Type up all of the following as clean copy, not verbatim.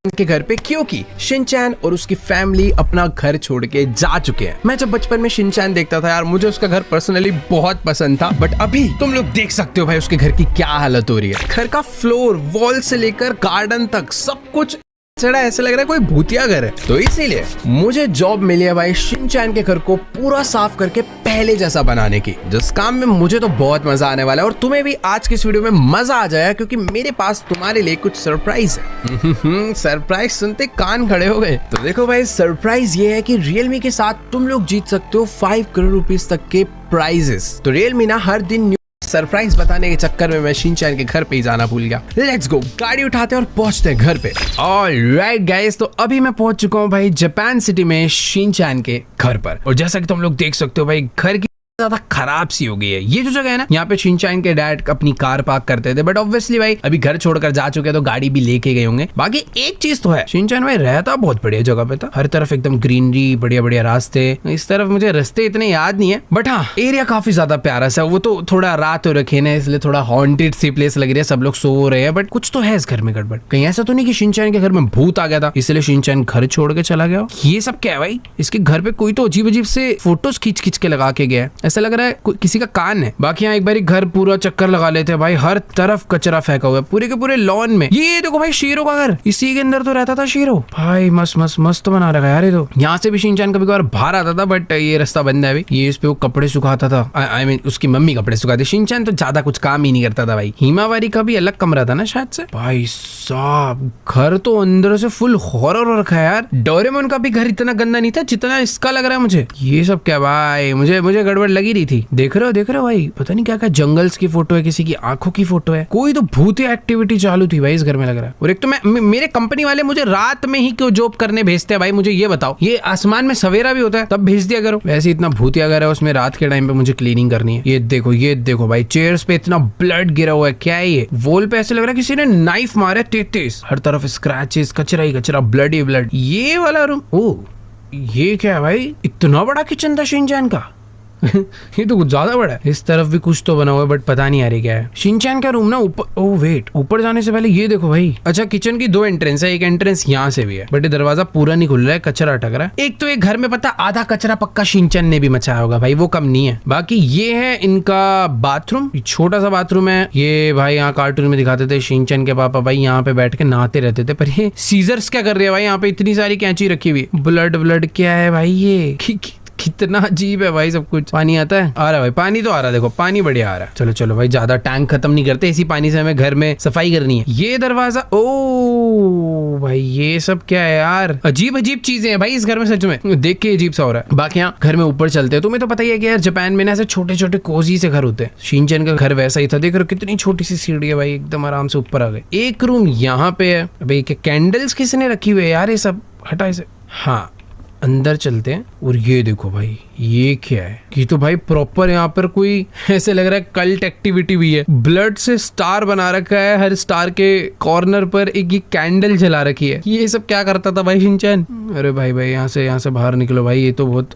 के घर पे, क्योंकि शिनचैन और उसकी फैमिली अपना घर छोड़ के जा चुके हैं। मैं जब बचपन में शिनचैन देखता था यार, मुझे उसका घर पर्सनली बहुत पसंद था, बट अभी तुम लोग देख सकते हो भाई उसके घर की क्या हालत हो रही है। घर का फ्लोर, वॉल से लेकर गार्डन तक सब कुछ चढ़ा, ऐसा लग रहा है कोई भूतिया घर है। तो इसीलिए मुझे जॉब मिली है भाई शिनचैन के घर को पूरा साफ करके पहले जैसा बनाने की, जिस काम में मुझे तो बहुत मजा आने वाला है और तुम्हें भी आज की इस वीडियो में मजा आ जाएगा, क्योंकि मेरे पास तुम्हारे लिए कुछ सरप्राइज है। सरप्राइज सुनते कान खड़े हो गए। तो देखो भाई, सरप्राइज ये है कि रियलमी के साथ तुम लोग जीत सकते हो 5 करोड़ रुपीस तक के प्राइजेस। तो रियलमी ना हर दिन सरप्राइज बताने के चक्कर में मैं शिनचैन के घर पे ही जाना भूल गया। लेट्स गो, गाड़ी उठाते हैं और पहुंचते हैं घर पे। ऑलराइट गाइस, तो अभी मैं पहुंच चुका हूं भाई जापान सिटी में शिनचैन के घर पर। और जैसा कि तुम लोग देख सकते हो भाई, घर की ज्यादा खराब सी हो गई है। ये जो जगह है ना, यहाँ पे शिनचैन के डैड अपनी कार पार्क करते थे, बट ऑब्वियसली भाई अभी घर छोड़कर जा चुके हैं तो गाड़ी भी लेके गए होंगे। बाकी एक चीज तो है, शिनचैन भाई रहता बहुत बढ़िया जगह पे था। हर तरफ एकदम ग्रीनरी, बढ़िया बढ़िया रास्ते। इस तरफ मुझे रास्ते इतने याद नहीं है, बट हाँ एरिया काफी ज्यादा प्यारा सा। वो तो थोड़ा रात हो रखी है ना, इसलिए थोड़ा हॉन्टेड सी प्लेस लग रही है, सब लोग सो रहे हैं, बट कुछ तो है इस घर में गड़बड़। कहीं ऐसा तो नहीं कि शिनचैन के घर में भूत आ गया था इसलिए शिनचैन घर छोड़ के चला गया। ये सब क्या है भाई, इसके घर पे कोई तो अजीब अजीब से फोटोज खींच खींच के लगा के गया है, ऐसा लग रहा है किसी का कान है। बाकी यहाँ एक बार घर पूरा चक्कर लगा लेते हैं भाई, हर तरफ कचरा फेंका हुआ है पूरे के पूरे लॉन में। ये देखो भाई शेरों का घर, इसी के अंदर तो रहता था शेरों भाई। मस्त मस्त मस्त बना रखा है यार ये तो। यहाँ से भी शिनचैन कभी कभार बाहर आता था, बट ये रास्ता बंद है अभी। ये इस पे वो कपड़े सुखाता था, आई मीन उसकी मम्मी कपड़े सुखाती। शिनचैन तो ज्यादा कुछ काम ही नहीं करता था भाई। हिमावारी का भी अलग कमरा था ना शायद से। भाई साहब घर तो अंदर से फुल हॉरर हो रखा है यार। डोरेमोन का भी घर इतना गंदा नहीं था जितना इसका लग रहा है मुझे। ये सब क्या भाई, मुझे गड़बड़ लगी रही थी। देख रहे हो भाई, पता नहीं क्या क्या जंगल्स की फोटो है, किसी की आंखों की फोटो है। कोई तो भूतिया एक्टिविटी चालू थी भाई इस घर में लग रहा है। और एक तो मेरे कंपनी वाले मुझे रात में ही क्यों जॉब करने भेजते हैं भाई, मुझे ये बताओ। ये आसमान में सवेरा भी होता है तब भेज दिया करो। वैसे इतना भूतिया घर है, उसमें रात के टाइम पे मुझे क्लीनिंग करनी है। ये देखो भाई, चेयर्स पे इतना ब्लड गिरा हुआ है। क्या है ये? वॉल पे ऐसे लग रहा है किसी ने नाइफ मारा 33। हर तरफ स्क्रैचेस, कचरा ही कचरा, ब्लड ही ब्लड। ये वाला रूम, ओ ये क्या है भाई, इतना बड़ा किचन था शिनचैन का। ये तो कुछ ज्यादा बड़ा है। इस तरफ भी कुछ तो बना हुआ है, बट पता नहीं आ रही क्या है। शिनचैन का रूम ना ऊपर, ओ वेट, ऊपर जाने से पहले ये देखो भाई। अच्छा, किचन की 2 एंट्रेंस है, एक एंट्रेंस यहाँ से भी है, बट ये दरवाजा पूरा नहीं खुल रहा है, कचरा अटक रहा है। एक तो एक घर में पता आधा कचरा पक्का शिनचैन ने भी मचाया होगा भाई, वो कम नहीं है। बाकी ये है इनका बाथरूम, छोटा सा बाथरूम है ये भाई। यहाँ कार्टून में दिखाते थे शिनचैन के पापा भाई यहाँ पे बैठ के नहाते रहते थे, पर ये सीजर्स क्या कर रहे हैं भाई? यहाँ पे इतनी सारी कैंची रखी हुई, ब्लड क्या है भाई ये? कितना अजीब है भाई सब कुछ। पानी आता है, आ रहा है भाई, पानी तो आ रहा है, देखो पानी बढ़िया आ रहा है। चलो भाई, ज्यादा टैंक खत्म नहीं करते, इसी पानी से हमें घर में सफाई करनी है। ये दरवाजा, ओ भाई ये सब क्या है यार? अजीब चीजें हैं भाई इस घर में, सच में देख के अजीब सा हो रहा है। बाकी यहाँ घर में ऊपर चलते हैं। तुम्हें तो पता ही है कि यार जापान में ना ऐसे छोटे छोटे कोजी से घर होते हैं। शिनचैन का घर वैसा ही था। देख रहे हो कितनी छोटी सी सीढ़ी है भाई, एकदम आराम से ऊपर आ गए। एक रूम यहाँ पे है भाई, कैंडल्स किसने रखी हुई है यार? ये सब हटा इसे। हाँ अंदर चलते हैं। और ये देखो भाई, ये क्या है? ये तो भाई प्रॉपर यहाँ पर कोई ऐसे लग रहा है कल्ट एक्टिविटी भी है। ब्लड से स्टार बना रखा है, हर स्टार के कॉर्नर पर एक कैंडल जला रखी है। ये सब क्या करता था भाई शिनचैन? अरे भाई यहाँ से बाहर निकलो भाई, ये तो बहुत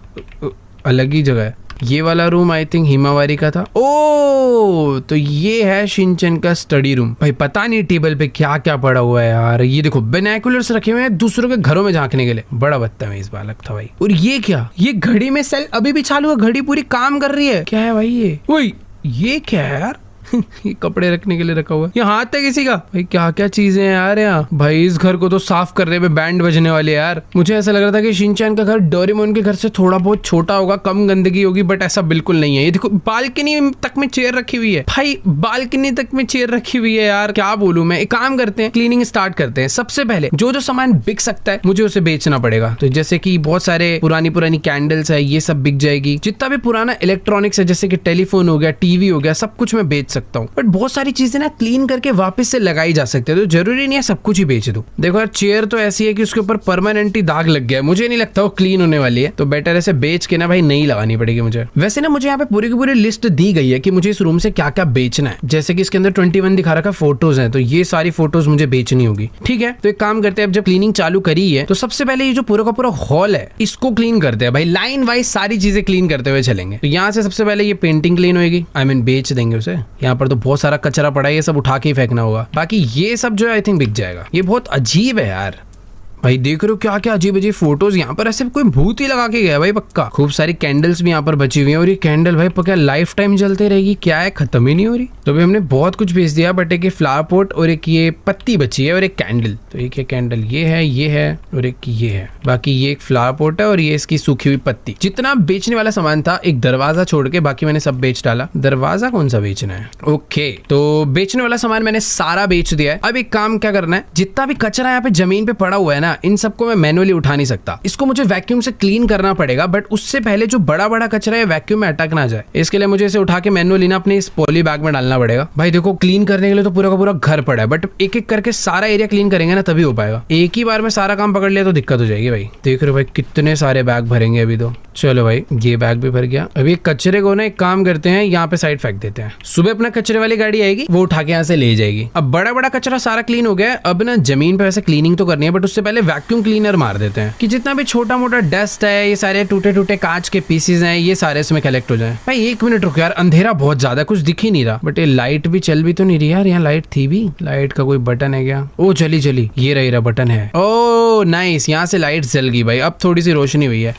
अलग ही जगह है। ये वाला रूम आई थिंक हिमावारी का था। ओ तो ये है शिनचैन का स्टडी रूम। भाई पता नहीं टेबल पे क्या क्या पड़ा हुआ है यार। ये देखो बाइनोकुलर्स रखे हुए हैं दूसरों के घरों में झांकने के लिए। बड़ा बदतमीज बालक था भाई। और ये क्या, ये घड़ी में सेल अभी भी चालू है, घड़ी पूरी काम कर रही है। क्या है भाई ये? ओए ये क्या है यार? ये कपड़े रखने के लिए रखा हुआ है। ये हाथ है किसी का? भाई क्या क्या चीजें हैं यार यहाँ। भाई इस घर को तो साफ करने में बैंड बजने वाले यार। मुझे ऐसा लग रहा था कि शिनचैन का घर डोरेमोन के घर से थोड़ा बहुत छोटा होगा, कम गंदगी होगी, बट ऐसा बिल्कुल नहीं है। ये देखो बालकनी तक में चेयर रखी हुई है भाई, बालकनी तक में चेयर रखी हुई है यार। क्या बोलूं मैं। एक काम करते हैं, क्लीनिंग स्टार्ट करते हैं। सबसे पहले जो सामान बिक सकता है मुझे उसे बेचना पड़ेगा। तो जैसे कि बहुत सारे पुरानी कैंडल्स है, ये सब बिक जाएगी। जितना भी पुराना इलेक्ट्रॉनिक्स है, जैसे कि टेलीफोन हो गया, टीवी हो गया, सब कुछ मैं बेच सकता हूँ। बट बहुत सारी चीजें ना क्लीन करके वापस से लगाई जा सकती है, तो जरूरी नहीं है सब कुछ ही बेच दूं। देखो यार, चेयर तो ऐसी है कि उसके ऊपर परमानेंटली दाग लग गया है, मुझे नहीं लगता वो क्लीन होने वाली है, तो बेटर ऐसे बेच के ना भाई नई लगानी पड़ेगी मुझे। वैसे ना मुझे यहाँ पे पूरी की पूरी लिस्ट दी गई है कि मुझे इस रूम से क्या क्या बेचना है। जैसे कि इसके अंदर 21 दिखा रखा फोटोज है, तो ये सारी फोटोज मुझे बेचनी होगी। ठीक है, तो एक काम करते हैं, अब जब क्लीनिंग चालू करी है तो सबसे पहले ये जो पूरा का पूरा हॉल है इसको क्लीन करते हैं भाई। लाइन वाइज सारी चीजें क्लीन करते हुए चलेंगे। तो यहाँ से सबसे पहले ये पेंटिंग क्लीन होगी, आई मीन बेच देंगे उसे। यहाँ पर तो बहुत सारा कचरा पड़ा है, ये सब उठा के ही फेंकना होगा। बाकी ये सब जो है आई थिंक बिक जाएगा। ये बहुत अजीब है यार, भाई देख रहे हो क्या क्या अजीब अजीब फोटोज, यहाँ पर ऐसे कोई भूत ही लगा के गया भाई पक्का। खूब सारी कैंडल्स भी यहाँ पर बची हुई हैं और ये कैंडल भाई पक्का लाइफ टाइम जलते रहेगी, क्या है खत्म ही नहीं हो रही। तो भाई हमने बहुत कुछ भेज दिया, बट एक फ्लावर पॉट और एक ये पत्ती बची है और एक कैंडल। तो एक कैंडल ये है और एक ये है, बाकी ये एक फ्लावर पॉट है और ये इसकी सूखी हुई पत्ती। जितना बेचने वाला सामान था एक दरवाजा छोड़ के बाकी मैंने सब बेच डाला। दरवाजा कौन सा बेचना है? ओके, तो बेचने वाला सामान मैंने सारा बेच दिया है। अब एक काम क्या करना है, जितना भी कचरा यहाँ पे जमीन पे पड़ा हुआ है ना, इन सबको मैं मैनुअली उठा नहीं सकता, इसको मुझे वैक्यूम से क्लीन करना पड़ेगा। बट उससे पहले जो बड़ा बड़ा कचरा है वैक्यूम में अटक ना जाए, इसके लिए मुझे इसे उठा के मैनुअली ना अपने इस पॉली बैग में डालना पड़ेगा। भाई देखो क्लीन करने के लिए तो पूरा का पूरा घर पड़ा है, बट एक एक करके सारा एरिया क्लीन करेंगे ना तभी हो पाएगा। एक ही बार में सारा काम पकड़ लिया तो दिक्कत हो जाएगी। भाई देख रहे हो भाई कितने सारे बैग भरेंगे अभी तो। चलो भाई ये बैग भी भर गया। अभी कचरे को ना एक काम करते हैं, यहाँ पे साइड फेंक देते हैं। सुबह अपना कचरे वाली गाड़ी आएगी, वो उठा के यहाँ से ले जाएगी। अब बड़ा बड़ा कचरा सारा क्लीन हो गया है, अब ना जमीन पे वैसे क्लीनिंग तो करनी है, बट उससे पहले वैक्यूम क्लीनर मार देते हैं कि जितना भी छोटा मोटा डस्ट है, ये सारे टूटे टूटे कांच के पीसेज हैं, ये सारे इसमें कलेक्ट हो जाए। भाई 1 मिनट रुको यार, अंधेरा बहुत ज्यादा, कुछ दिख ही नहीं रहा। बट ये लाइट भी चल भी तो नहीं रही यार, यहाँ लाइट थी भी। लाइट का कोई बटन है क्या? ओ चली चली, ये रहा बटन है। ओ नाइस, यहाँ से लाइट जल गई भाई, अब थोड़ी सी रोशनी हुई है।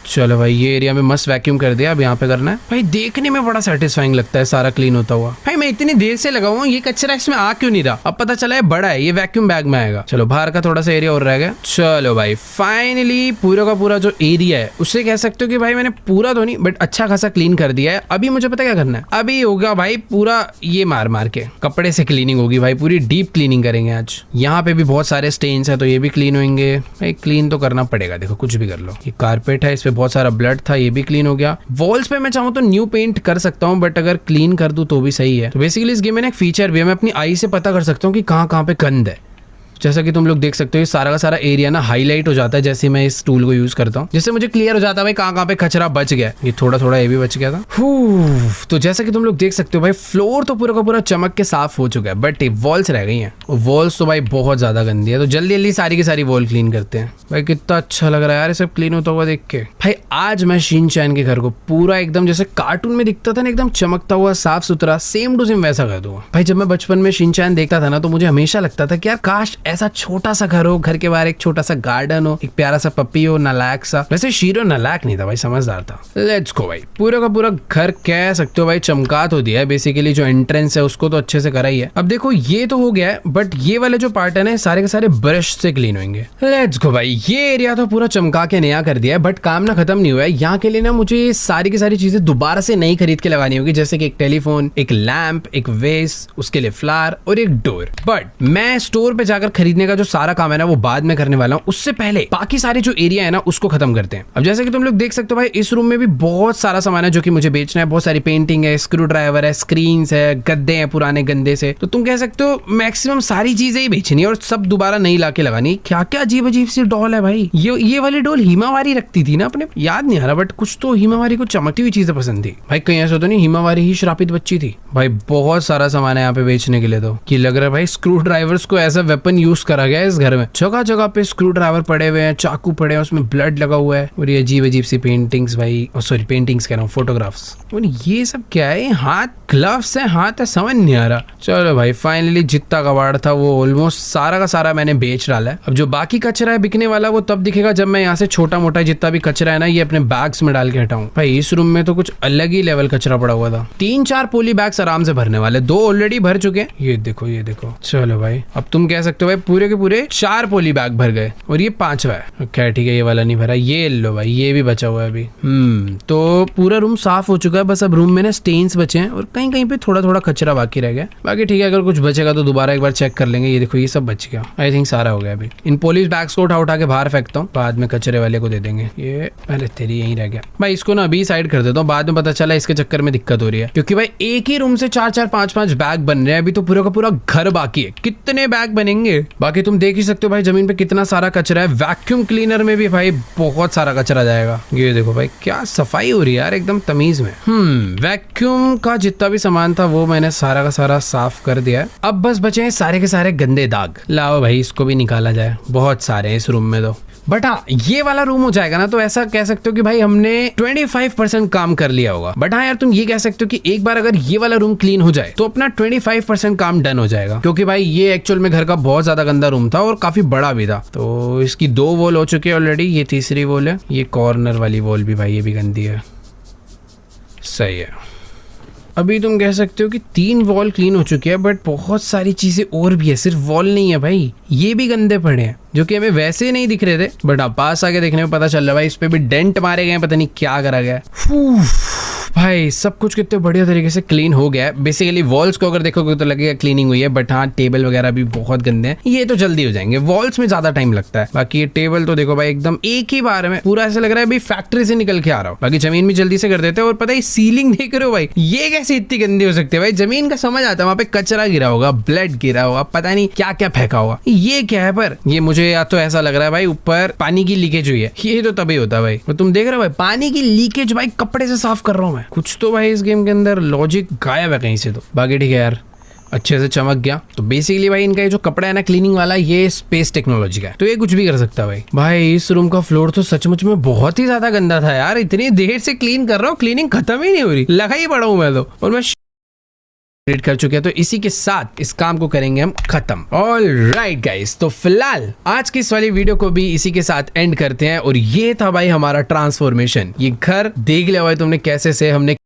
चलो भाई ये एरिया में मस्त वैक्यूम कर दिया, अब यहाँ पे करना है। भाई देखने में बड़ा सेटिस्फाइंग लगता है सारा क्लीन होता हुआ। भाई मैं इतनी देर से लगा हुआ, ये कचरा इसमें आ क्यों नहीं रहा? अब पता चला है बड़ा है, ये वैक्यूम बैग में आएगा। चलो बाहर का थोड़ा सा एरिया और रह गया। चलो भाई फाइनली पूरा का पूरा जो एरिया है उससे कह सकते हो कि भाई मैंने पूरा तो नहीं बट अच्छा खासा क्लीन कर दिया है। अभी मुझे पता क्या करना है, अभी होगा भाई पूरा ये मार मार के कपड़े से क्लीनिंग होगी भाई, पूरी डीप क्लीनिंग करेंगे आज। यहाँ पे भी बहुत सारे स्टेन्स है तो ये भी क्लीन होंगे। भाई क्लीन तो करना पड़ेगा, देखो कुछ भी कर लो। ये कारपेट है, इस पे बहुत सारा ब्लड था, ये भी क्लीन हो गया। वॉल्स पे मैं चाहूँ तो न्यू पेंट कर सकता हूँ, बट अगर क्लीन कर दूं तो भी सही है। तो बेसिकली इस गेम में एक फीचर भी है, मैं अपनी आई से पता कर सकता हूँ कि कहाँ कहाँ पे गंद है। जैसा कि तुम लोग देख सकते हो ये सारा का सारा एरिया ना हाईलाइट हो जाता है जैसे मैं इस टूल को यूज करता हूँ, जिससे मुझे क्लियर हो जाता है भाई कहाँ कहाँ पे कचरा बच गया। ये थोड़ा थोड़ा ये भी बच गया था। तो जैसा कि तुम लोग देख सकते हो भाई फ्लोर तो पूरा का पूरा चमक के साफ हो चुका है, बट वॉल्स रह गई हैं। वॉल्स तो भाई बहुत ज्यादा गंदी है, तो जल्दी जल्दी सारी की सारी वॉल क्लीन करते हैं। भाई कितना अच्छा लग रहा है यार ये सब क्लीन होता हुआ देख के। भाई आज मैं शिनचैन के घर को पूरा एकदम जैसे कार्टून में दिखता था ना, एकदम चमकता हुआ साफ सुथरा सेम टू सेम वैसा कर दूंगा। भाई जब मैं बचपन में शिनचैन देखता था ना, तो मुझे हमेशा लगता था कि यार काश ऐसा छोटा सा घर हो, घर के बाहर एक छोटा सा गार्डन हो, एक प्यारा सा पप्पी हो, नालायक सा। वैसे शीरो नालायक नहीं था भाई, समझदार था। लेट्स गो भाई, पूरा का पूरा घर कह सकते हो भाई चमका तो दिया है। बेसिकली जो एंट्रेंस है उसको तो अच्छे से करा ही है। अब देखो ये तो हो गया है, बट ये वाले जो पार्ट है ना सारे के सारे ब्रश से क्लीन होंगे। लेट्स गो भाई, ये एरिया तो पूरा चमका के नया कर दिया है, बट काम ना खत्म नहीं हुआ है। यहाँ के लिए ना मुझे ये सारी की सारी चीजें दोबारा से नई खरीद के लगानी होगी, जैसे कि एक टेलीफोन, एक लैंप, एक वेस, उसके लिए फ्लावर और एक डोर। बट मैं स्टोर पे जाकर खरीदने का जो सारा काम है ना वो बाद में करने वाला हूँ। उससे पहले बाकी सारे जो एरिया है ना उसको खत्म करते हैं। अब जैसे कि तुम लोग देख सकते हो भाई इस रूम में भी बहुत सारा सामान है जो कि मुझे बेचना है। बहुत सारी पेंटिंग है, स्क्रू ड्राइवर है, स्क्रीन्स है, गद्दे हैं पुराने गंदे से। तो तुम कह सकते हो मैक्सिमम सारी चीजें ही बेचनी है और सब दोबारा नई लाके लगानी। क्या क्या अजीब अजीब सी डॉल है भाई। ये वाली डॉल हिमावारी रखती थी ना अपने, याद नहीं आ रहा, बट कुछ तो हिमावारी को चमकती हुई चीजें पसंद थी भाई। कहीं ऐसा तो नहीं हिमावारी ही श्रापित बच्ची थी। भाई बहुत सारा सामान है यहाँ पे बेचने के लिए। तो कि लग रहा है भाई स्क्रू ड्राइवर्स को एज अ वेपन यूज करा गया है इस घर में। जगह जगह पे स्क्रू ड्राइवर पड़े हुए हैं, चाकू पड़े हैं, उसमें ब्लड लगा हुआ है और ये अजीब अजीब सी पेंटिंग्स भाई, सॉरी पेंटिंग्स कह रहा हूँ, फोटोग्राफ्स। और ये सब क्या है? हाथ ग्लव्स है, हाथ है, समझ नहीं आ रहा। चलो भाई फाइनली जितना कबाड़ था वो ऑलमोस्ट सारा का सारा मैंने बेच डाला है। अब जो बाकी कचरा है बिकने वाला वो तब दिखेगा जब मैं यहाँ से छोटा मोटा जितना भी कचरा है ना ये अपने बैग्स में डाल के हटाऊं। भाई इस रूम में तो कुछ अलग ही लेवल कचरा पड़ा हुआ था। 3-4 पोली बैग्स आराम से भरने वाले, 2 ऑलरेडी भर चुके हैं। ये देखो ये देखो। चलो भाई अब तुम कह सकते हो भाई पूरे के पूरे 4 पोली बैग भर गए और ये 5वां है। क्या ठीक है, ये वाला नहीं भरा, ये लो भाई, ये भी बचा हुआ है अभी। तो पूरा रूम साफ हो चुका है, बस अब रूम में ना स्टेन्स बचे हैं और कहीं कहीं पे थोड़ा थोड़ा कचरा बाकी रह गया। बाकी ठीक है, अगर कुछ बचेगा तो दोबारा एक बार चेक कर लेंगे। ये देखो ये सब बच गया, आई थिंक सारा हो गया। अभी इन पुलिस बैग्स को उठा के बाहर फेंकता हूँ, बाद में कचरे वाले को दे देंगे। ये पहले तेरी यहीं रह गया भाई, इसको ना अभी साइड कर देता हूँ, बाद में पता चला इसके चक्कर में दिक्कत हो रही है, क्योंकि भाई एक ही रूम से 4-4 5-5 बैग बन रहे हैं। अभी तो पूरा का पूरा घर बाकी है, कितने बैग बनेंगे। बाकी तुम देख ही सकते हो भाई जमीन पे कितना सारा कचरा है। वैक्यूम क्लीनर में भी भाई बहुत सारा कचरा जाएगा। ये देखो भाई क्या सफाई हो रही है यार एकदम तमीज में। वैक्यूम का जितना भी सामान था वो मैंने सारा का सारा साफ कर दिया है। अब बस बचे हैं सारे के सारे गंदे दाग। लाओ भाई इसको भी निकाला जाए, बहुत सारे हैं इस रूम में। तो बट हाँ, ये वाला रूम हो जाएगा ना तो ऐसा कह सकते हो कि भाई हमने 25% काम कर लिया होगा। बट हाँ यार, तुम ये कह सकते हो कि एक बार अगर ये वाला रूम क्लीन हो जाए तो अपना 25% काम डन हो जाएगा, क्योंकि भाई ये एक्चुअल में घर का बहुत ज्यादा गंदा रूम था और काफी बड़ा भी था। तो इसकी 2 वॉल हो चुकी है ऑलरेडी, ये तीसरी वॉल है। ये कॉर्नर वाली वॉल भी भाई ये भी गंदी है। सही है। अभी तुम कह सकते हो कि 3 वॉल क्लीन हो चुकी है, बट बहुत सारी चीजें और भी है, सिर्फ वॉल नहीं है भाई, ये भी गंदे पड़े हैं जो कि हमें वैसे नहीं दिख रहे थे। बट अब पास आके देखने में पता चल रहा है भाई इस पे भी डेंट मारे गए हैं, पता नहीं क्या करा गया है। भाई सब कुछ कितने बढ़िया तरीके से क्लीन हो गया है। बेसिकली वॉल्स को अगर देखोगे तो लगेगा क्लीनिंग हुई है, बट हाँ टेबल वगैरह भी बहुत गंदे हैं, ये तो जल्दी हो जाएंगे, वॉल्स में ज्यादा टाइम लगता है। बाकी ये टेबल तो देखो भाई एकदम एक ही बार में पूरा ऐसा लग रहा है भाई फैक्ट्री से निकल के आ रहा हो। बाकी जमीन भी जल्दी से कर देते हैं। और पता है सीलिंग देख रहे हो भाई, ये कैसे इतनी गंदी हो सकती है भाई? जमीन का समझ आता है, वहां पे कचरा गिरा होगा, ब्लड गिरा होगा, पता नहीं क्या क्या फेंका होगा। ये क्या है? पर ये मुझे या तो ऐसा लग रहा है भाई ऊपर पानी की लीकेज हुई है, ये तो तभी होता है भाई। तो तुम देख रहे हो भाई पानी की लीकेज, भाई कपड़े से साफ कर रहा हूं मैं। कुछ तो भाई इस गेम के अंदर लॉजिक गायब है कहीं से। तो बाकी ठीक है यार, अच्छे से चमक गया। तो बेसिकली भाई इनका ये जो कपड़ा है ना क्लीनिंग वाला, ये स्पेस टेक्नोलॉजी का है, तो ये कुछ भी कर सकता है भाई। भाई इस रूम का फ्लोर तो सचमुच में बहुत ही ज्यादा गंदा था यार, इतनी देर से क्लीन कर रहा हूँ, क्लीनिंग खत्म ही नहीं हो रही, लगा ही पड़ा हूँ मैं तो, और मैं कर चुके हैं। तो इसी के साथ इस काम को करेंगे हम खत्म। ऑलराइट गाइस, तो फिलहाल आज की इस वाली वीडियो को भी इसी के साथ एंड करते हैं। और ये था भाई हमारा ट्रांसफॉर्मेशन। ये घर देख लिया भाई तुमने कैसे से हमने